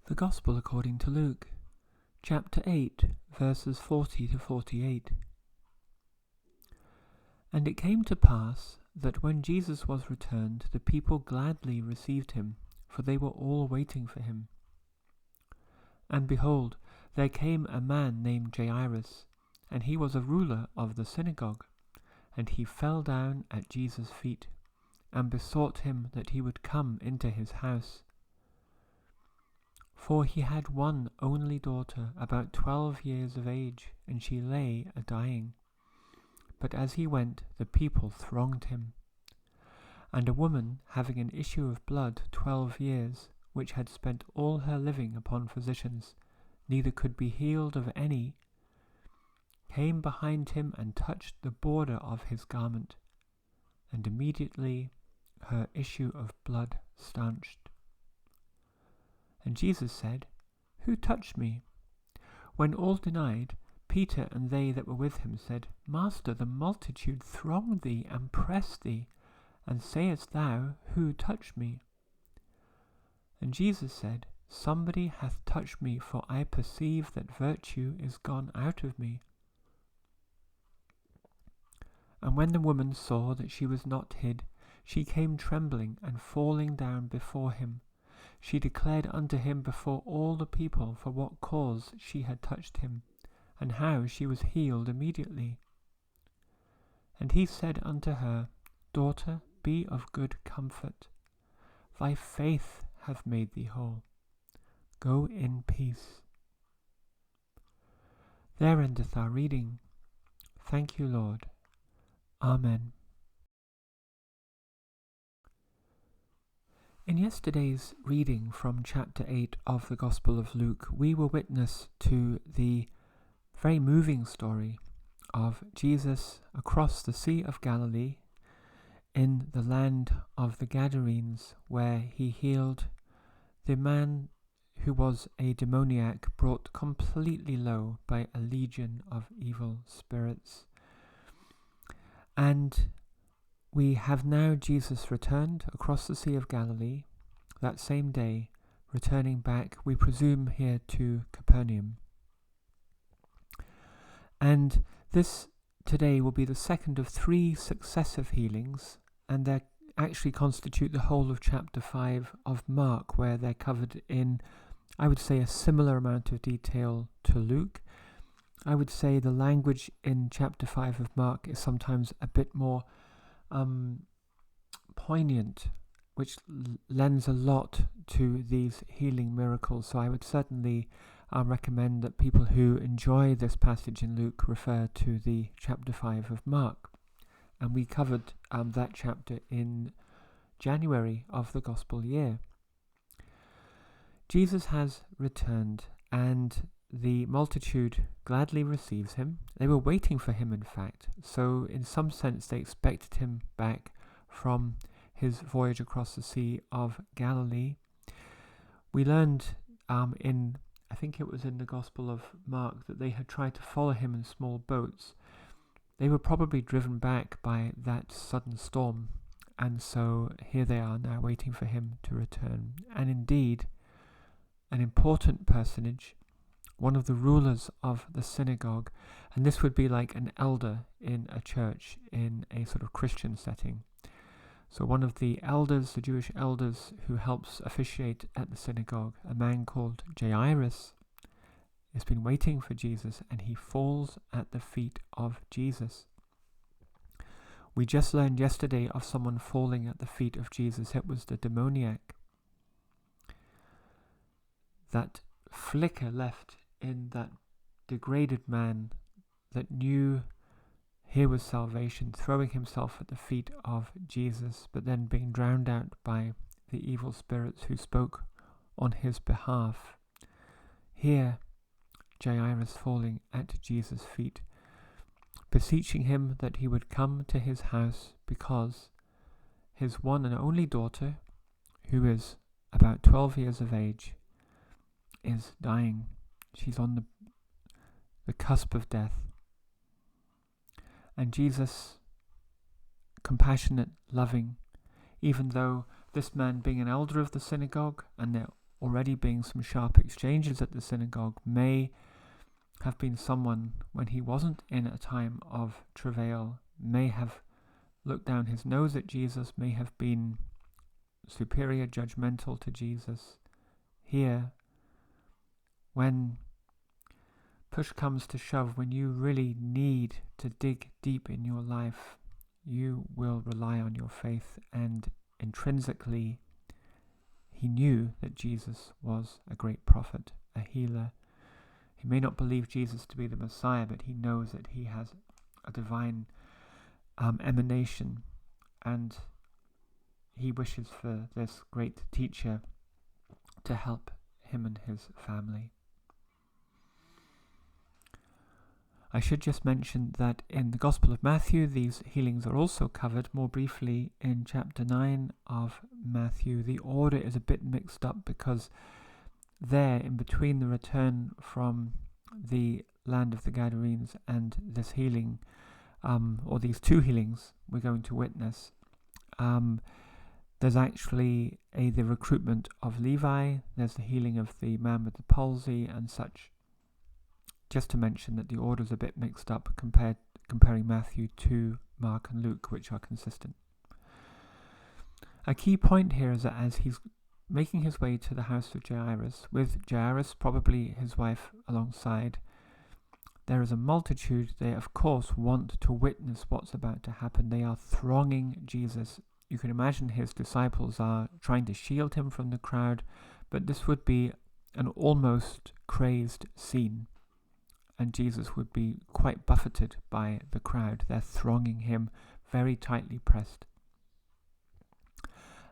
The Gospel according to Luke, chapter 8, verses 40 to 48. And it came to pass that when Jesus was returned, the people gladly received him, for they were all waiting for him. And behold, there came a man named Jairus, and he was a ruler of the synagogue. And he fell down at Jesus' feet, and besought him that he would come into his house. For he had one only daughter, about 12 years of age, and she lay a-dying. But as he went, the people thronged him. And a woman having an issue of blood 12 years, which had spent all her living upon physicians, neither could be healed of any, came behind him and touched the border of his garment, and immediately her issue of blood stanched. And Jesus said, Who touched me? When all denied, Peter and they that were with him said, Master, the multitude throng thee and press thee, and sayest thou, Who touched me? And Jesus said, Somebody hath touched me, for I perceive that virtue is gone out of me. And when the woman saw that she was not hid, she came trembling and falling down before him. She declared unto him before all the people for what cause she had touched him, and how she was healed immediately. And he said unto her, Daughter, be of good comfort. Thy faith hath made thee whole. Go in peace. There endeth our reading. Thank you, Lord. Amen. In yesterday's reading from chapter 8 of the Gospel of Luke, we were witness to the very moving story of Jesus across the Sea of Galilee in the land of the Gadarenes, where he healed the man who was a demoniac brought completely low by a legion of evil spirits. And we have now Jesus returned across the Sea of Galilee that same day, returning back, we presume, here to Capernaum. And this today will be the second of 3 successive healings, and they actually constitute the whole of chapter 5 of Mark, where they're covered in, I would say, a similar amount of detail to Luke. I would say the language in chapter 5 of Mark is sometimes a bit more poignant, which lends a lot to these healing miracles. So I would certainly recommend that people who enjoy this passage in Luke refer to the chapter 5 of Mark. And we covered that chapter in January of the Gospel year. Jesus has returned, and the multitude gladly receives him. They were waiting for him, in fact. So in some sense they expected him back from his voyage across the Sea of Galilee. We learned I think it was in the Gospel of Mark, that they had tried to follow him in small boats. They were probably driven back by that sudden storm, and so here they are now waiting for him to return. And indeed, an important personage, one of the rulers of the synagogue, and this would be like an elder in a church in a sort of Christian setting. So one of the elders, the Jewish elders who helps officiate at the synagogue, a man called Jairus, has been waiting for Jesus, and he falls at the feet of Jesus. We just learned yesterday of someone falling at the feet of Jesus. It was the demoniac. That flicker left in that degraded man that knew here was salvation, throwing himself at the feet of Jesus, but then being drowned out by the evil spirits who spoke on his behalf. Here, Jairus falling at Jesus' feet, beseeching him that he would come to his house because his one and only daughter, who is about 12 years of age, is dying. She's on the cusp of death. And Jesus, compassionate, loving, even though this man being an elder of the synagogue, and already being some sharp exchanges at the synagogue may have been someone, when he wasn't in a time of travail, may have looked down his nose at Jesus, may have been superior, judgmental to Jesus. Here, when push comes to shove, when you really need to dig deep in your life, you will rely on your faith, and intrinsically he knew that Jesus was a great prophet, a healer. He may not believe Jesus to be the Messiah, but he knows that he has a divine emanation, and he wishes for this great teacher to help him and his family. I should just mention that in the Gospel of Matthew, these healings are also covered more briefly in chapter 9 of Matthew. The order is a bit mixed up because there, in between the return from the land of the Gadarenes and this healing, or these two healings we're going to witness, there's actually the recruitment of Levi, there's the healing of the man with the palsy and such. Just to mention that the order's a bit mixed up comparing Matthew to Mark and Luke, which are consistent. A key point here is that as he's making his way to the house of Jairus, with Jairus, probably his wife, alongside, there is a multitude. They, of course, want to witness what's about to happen. They are thronging Jesus. You can imagine his disciples are trying to shield him from the crowd, but this would be an almost crazed scene, and Jesus would be quite buffeted by the crowd. They're thronging him, very tightly pressed.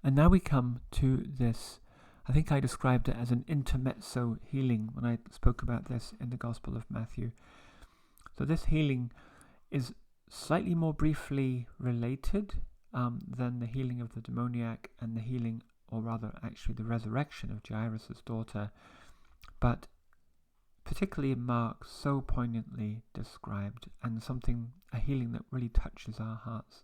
And now we come to this. I think I described it as an intermezzo healing when I spoke about this in the Gospel of Matthew. So this healing is slightly more briefly related than the healing of the demoniac and the healing, or rather actually the resurrection of Jairus' daughter, but particularly in Mark, so poignantly described, and a healing that really touches our hearts.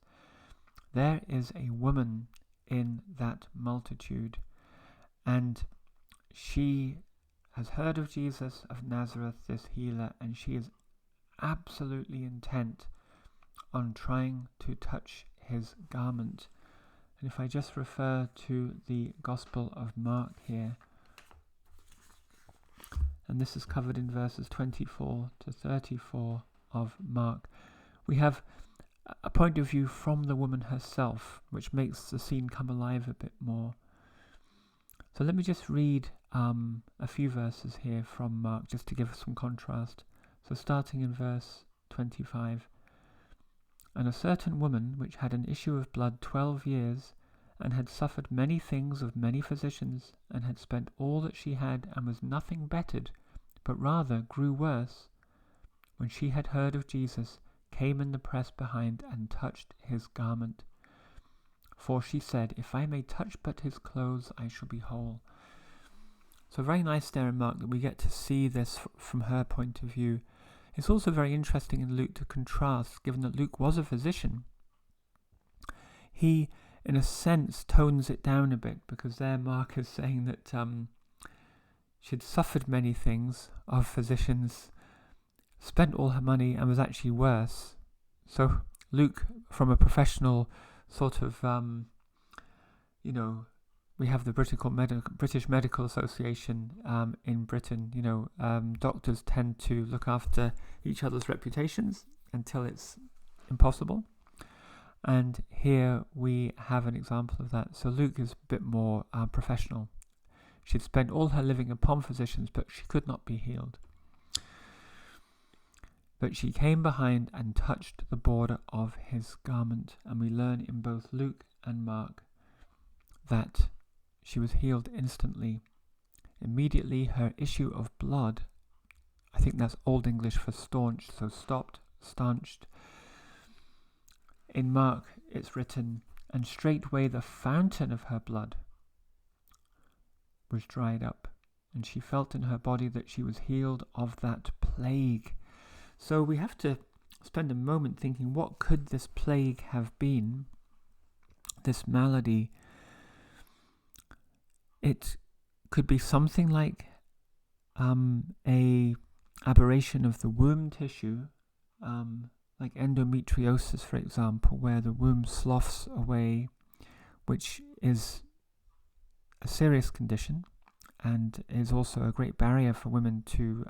There is a woman in that multitude, and she has heard of Jesus of Nazareth, this healer, and she is absolutely intent on trying to touch his garment. And if I just refer to the Gospel of Mark here, and this is covered in verses 24 to 34 of Mark, we have a point of view from the woman herself, which makes the scene come alive a bit more. So let me just read a few verses here from Mark, just to give us some contrast. So starting in verse 25, "And a certain woman which had an issue of blood 12 years, and had suffered many things of many physicians, and had spent all that she had, and was nothing bettered, but rather grew worse, when she had heard of Jesus, came in the press behind, and touched his garment. For she said, If I may touch but his clothes, I shall be whole." So very nice there in Mark that we get to see this from her point of view. It's also very interesting in Luke to contrast, given that Luke was a physician. He, in a sense, tones it down a bit, because there Mark is saying that she'd suffered many things of physicians, spent all her money, and was actually worse. So Luke, from a professional sort of, we have the British Medical Association in Britain. Doctors tend to look after each other's reputations until it's impossible. And here we have an example of that. So Luke is a bit more professional. She'd spent all her living upon physicians, but she could not be healed. But she came behind and touched the border of his garment. And we learn in both Luke and Mark that she was healed instantly. Immediately her issue of blood, I think that's Old English for staunch, so stopped, stanched. In Mark it's written, "And straightway the fountain of her blood was dried up, and she felt in her body that she was healed of that plague." So we have to spend a moment thinking, what could this plague have been? This malady. It could be something like a aberration of the womb tissue, like endometriosis, for example, where the womb sloughs away, which is a serious condition and is also a great barrier for women to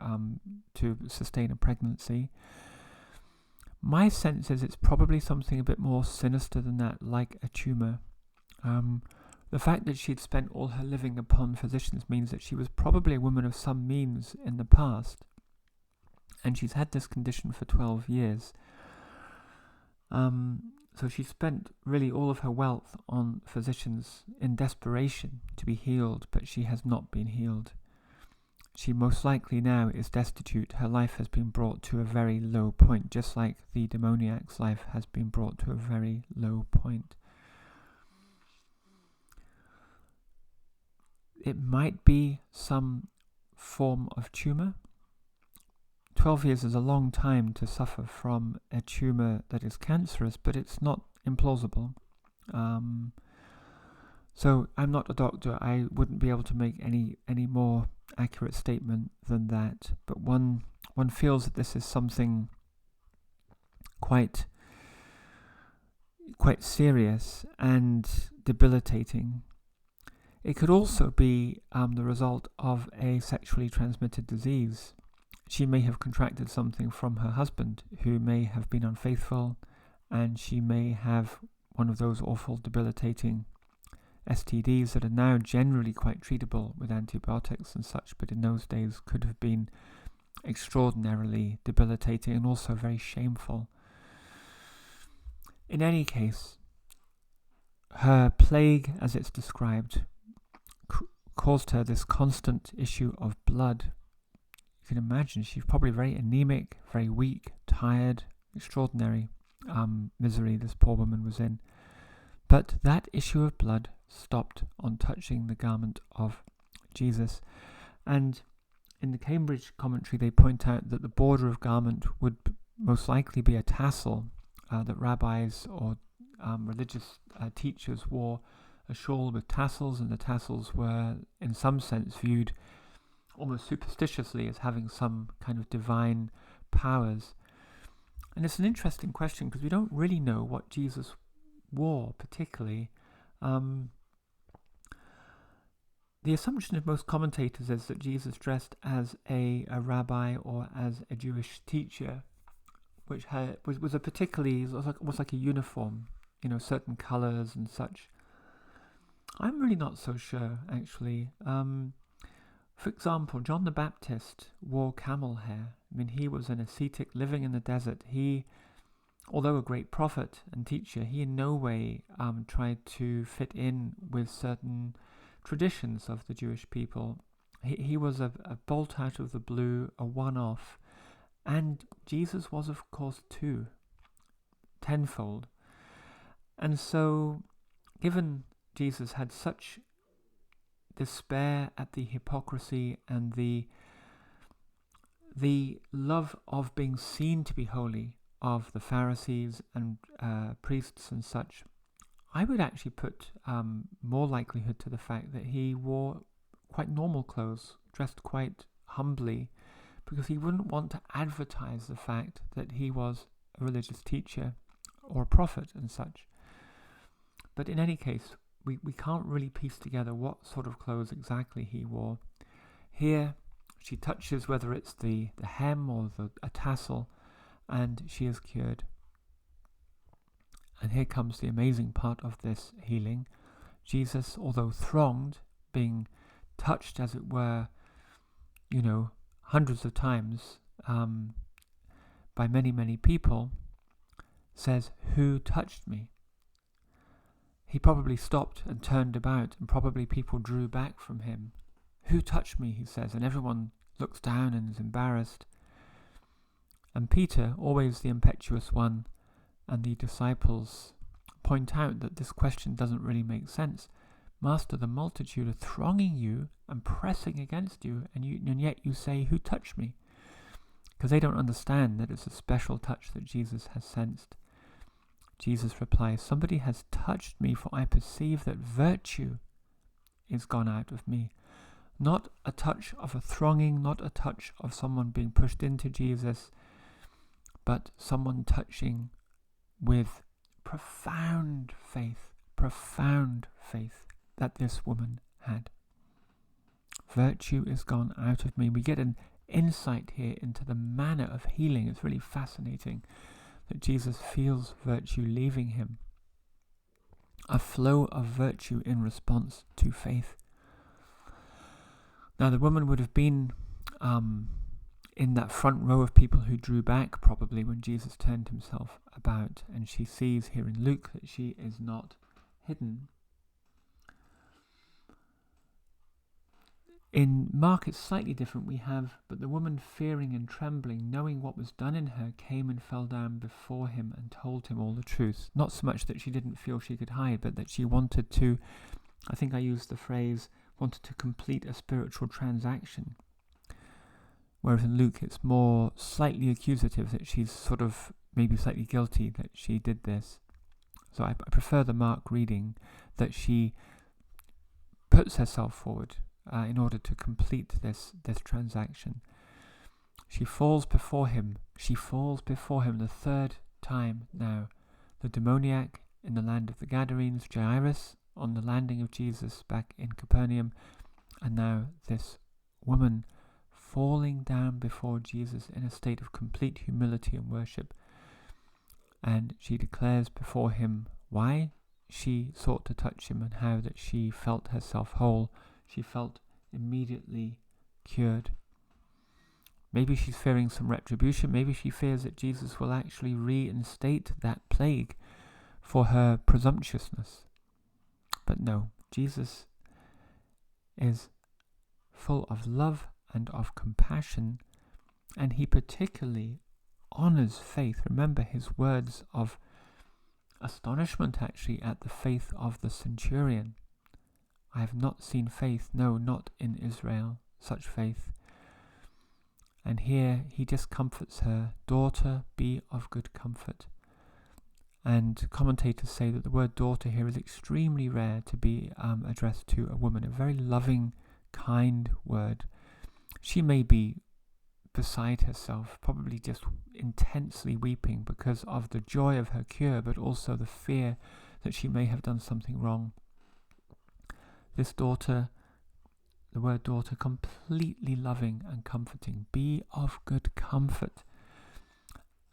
sustain a pregnancy. My sense is it's probably something a bit more sinister than that, like a tumour. The fact that she'd spent all her living upon physicians means that she was probably a woman of some means in the past, and she's had this condition for 12 years. So she spent really all of her wealth on physicians in desperation to be healed, but she has not been healed. She most likely now is destitute. Her life has been brought to a very low point, just like the demoniac's life has been brought to a very low point. It might be some form of tumour. 12 years is a long time to suffer from a tumour that is cancerous, but it's not implausible. So I'm not a doctor. I wouldn't be able to make any more accurate statement than that. But one feels that this is something quite serious and debilitating. It could also be the result of a sexually transmitted disease. She may have contracted something from her husband, who may have been unfaithful, and she may have one of those awful, debilitating STDs that are now generally quite treatable with antibiotics and such, but in those days could have been extraordinarily debilitating and also very shameful. In any case, her plague, as it's described, caused her this constant issue of blood. You can imagine she's probably very anemic, very weak, tired, extraordinary misery this poor woman was in. But that issue of blood stopped on touching the garment of Jesus. And in the Cambridge commentary, they point out that the border of garment would most likely be a tassel that rabbis or religious teachers wore, a shawl with tassels, and the tassels were in some sense viewed almost superstitiously as having some kind of divine powers. And it's an interesting question because we don't really know what Jesus wore particularly. The assumption of most commentators is that Jesus dressed as a rabbi or as a Jewish teacher, which was a particularly, was like a uniform, certain colours and such. I'm really not so sure, actually. For example, John the Baptist wore camel hair. I mean, he was an ascetic living in the desert. He, although a great prophet and teacher, he in no way tried to fit in with certain traditions of the Jewish people. He was a bolt out of the blue, a one-off. And Jesus was, of course, too, tenfold. And so, given Jesus had such despair at the hypocrisy and the love of being seen to be holy of the Pharisees and priests and such, I would actually put more likelihood to the fact that he wore quite normal clothes, dressed quite humbly, because he wouldn't want to advertise the fact that he was a religious teacher or a prophet and such. But in any case, we can't really piece together what sort of clothes exactly he wore. Here, she touches whether it's the hem or a tassel, and she is cured. And here comes the amazing part of this healing. Jesus, although thronged, being touched, as it were, hundreds of times by many, many people, says, "Who touched me?" He probably stopped and turned about, and probably people drew back from him. "Who touched me?" he says, and everyone looks down and is embarrassed. And Peter, always the impetuous one, and the disciples point out that this question doesn't really make sense. "Master, the multitude are thronging you and pressing against you, and yet you say, 'Who touched me?'" Because they don't understand that it's a special touch that Jesus has sensed. Jesus replies, "Somebody has touched me, for I perceive that virtue is gone out of me." Not a touch of a thronging, not a touch of someone being pushed into Jesus, but someone touching with profound faith that this woman had. Virtue is gone out of me. We get an insight here into the manner of healing. It's really fascinating that Jesus feels virtue leaving him. A flow of virtue in response to faith. Now, the woman would have been in that front row of people who drew back probably when Jesus turned himself about, and she sees here in Luke that she is not hidden. In Mark it's slightly different. We have, but the woman fearing and trembling, knowing what was done in her, came and fell down before him and told him all the truth. Not so much that she didn't feel she could hide, but that she wanted to, I think I used the phrase, wanted to complete a spiritual transaction. Whereas in Luke it's more slightly accusative, that she's sort of maybe slightly guilty that she did this. So I prefer the Mark reading, that she puts herself forward in order to complete this transaction. She falls before him the third time now. The demoniac in the land of the Gadarenes, Jairus on the landing of Jesus back in Capernaum, and now this woman falling down before Jesus in a state of complete humility and worship. And she declares before him why she sought to touch him and how that she felt herself whole. She felt immediately cured. Maybe she's fearing some retribution. Maybe she fears that Jesus will actually reinstate that plague for her presumptuousness. But no, Jesus is full of love and of compassion, and he particularly honors faith. Remember his words of astonishment actually at the faith of the centurion. I have not seen faith, no, not in Israel, such faith. And here he just comforts her, daughter, be of good comfort. And commentators say that the word daughter here is extremely rare to be addressed to a woman, a very loving, kind word. She may be beside herself, probably just intensely weeping because of the joy of her cure, but also the fear that she may have done something wrong. This daughter, the word daughter, completely loving and comforting. Be of good comfort.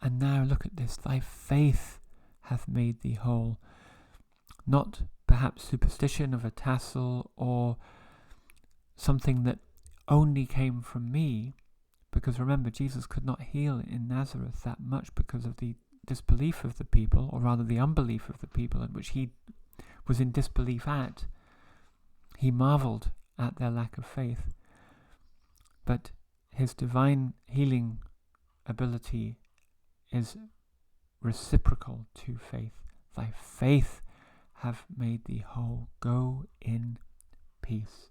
And now look at this. Thy faith hath made thee whole. Not perhaps superstition of a tassel or something that only came from me, because remember, Jesus could not heal in Nazareth that much because of the disbelief of the people, or rather the unbelief of the people, at which he was in disbelief at. He marveled at their lack of faith. But his divine healing ability is reciprocal to faith. Thy faith have made thee whole. Go in peace.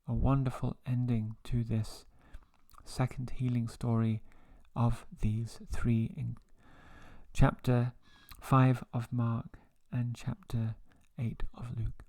A wonderful ending to this second healing story of these three in chapter 5 of Mark and chapter 8 of Luke.